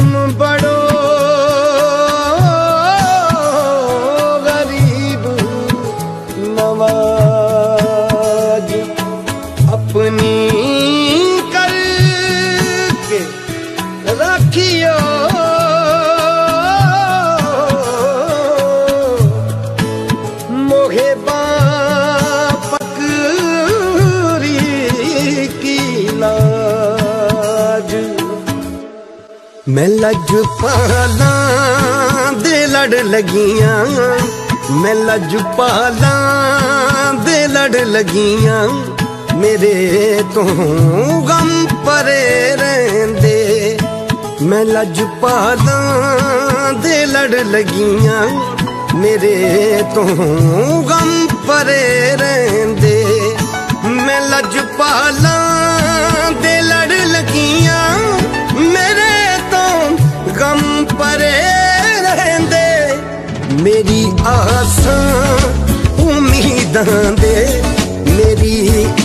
तुम बड़ो गरीब नवाज, अपनी करके रखियो मोहे पकड़ी की लाज। मैं लजपाला दे लड़ लगियां, मैं लजपाला दे लड़ लगियां, मेरे तो गम परे रहंदे। मैं लजपाला दे लड़ लगियां, मेरे तो गम परे रहंदे। मैं लजपाला दे लड़ लगियां, मेरे तो गम परे रहंदे। मेरी आसां उम्मीदां दे, मेरी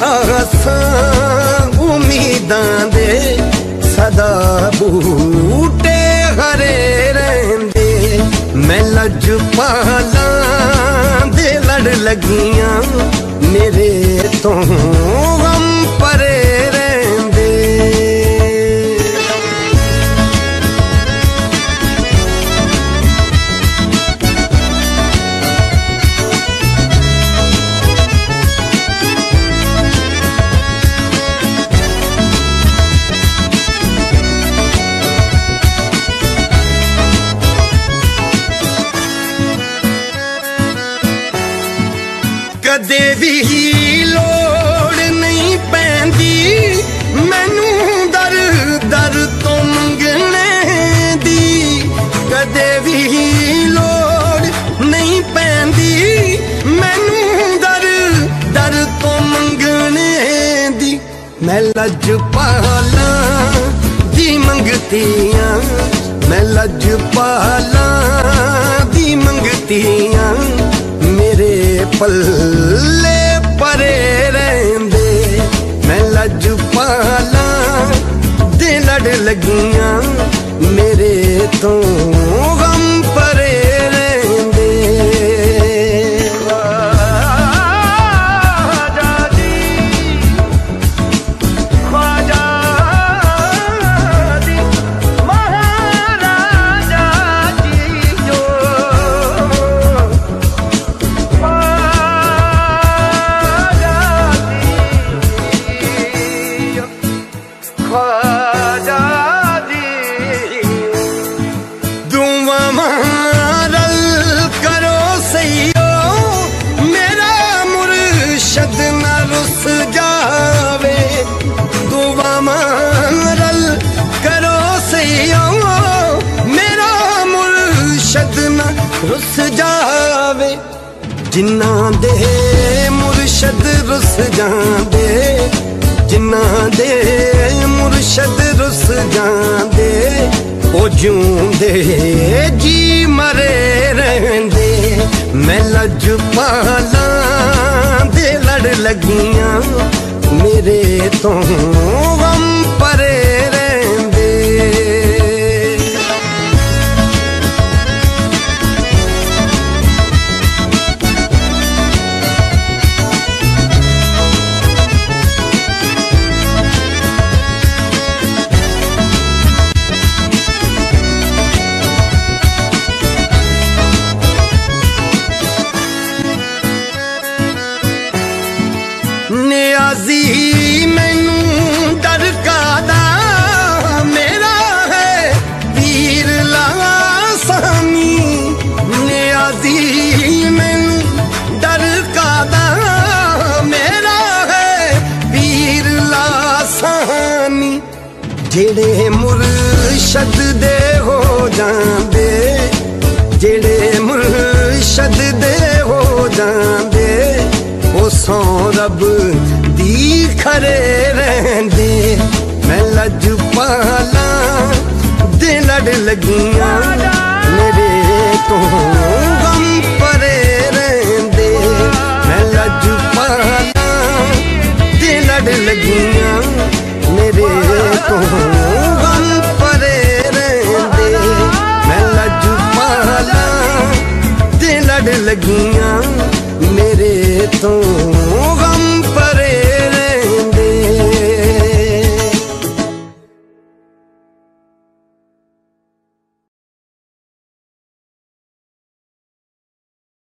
आसां उम्मीदां दे सदा बूटे हरे रहंदे। मैं लजपाला दे लड़ लगियां, मेरे तो गम परे रहंदे। कदे भी लोड़ नहीं पैंदी मैनू दर दर तो मंगने दी। कदे भी लोड़ नहीं पैंदी मैनू दर दर तो मंगने दी। मैं लजपाला दी मंगतियां, मैं लजपाला दी मंगतियां, मेरे पल्ले परे रहंदे। मैं लजपाला दे लड़ लगियां, मेरे तो गम परे रहंदे। ख्वाजा दी ख्वाजा दी महाराजा जी जो ख्वाजा दी। दुआ मारल करो सैयो, मेरा मुर्शद न रुस जावे। दुआ मारल करो सैयो, मेरा मुर्शद न रुस जावे। जिन्ना दे मुर्शद रुस जांदे, जिन्ना दे मुर्शद रुस जांदे, ओ जूंदे जी मरे रहंदे। मैं लजपाला दे लड़ लगियां, मेरे तो गम परे रहंदे। नियाज़ी मैनू डर कादा, मेरा है पीर लासानी। नियाज़ी मैनू डर कादा, मेरा है पीर लासानी। जेड़े मुर्शद दे हो जांदे, जेड़े मुर्शद दे हो जांदे, ओ सौ रब दी खरे रहंदे। मैं लजपाला दे लड़ लगियां, मेरे तो गम परे रहंदे। मैं लजपाला दे लड़ लगियां, मेरे तो गम परे रहंदे। लगी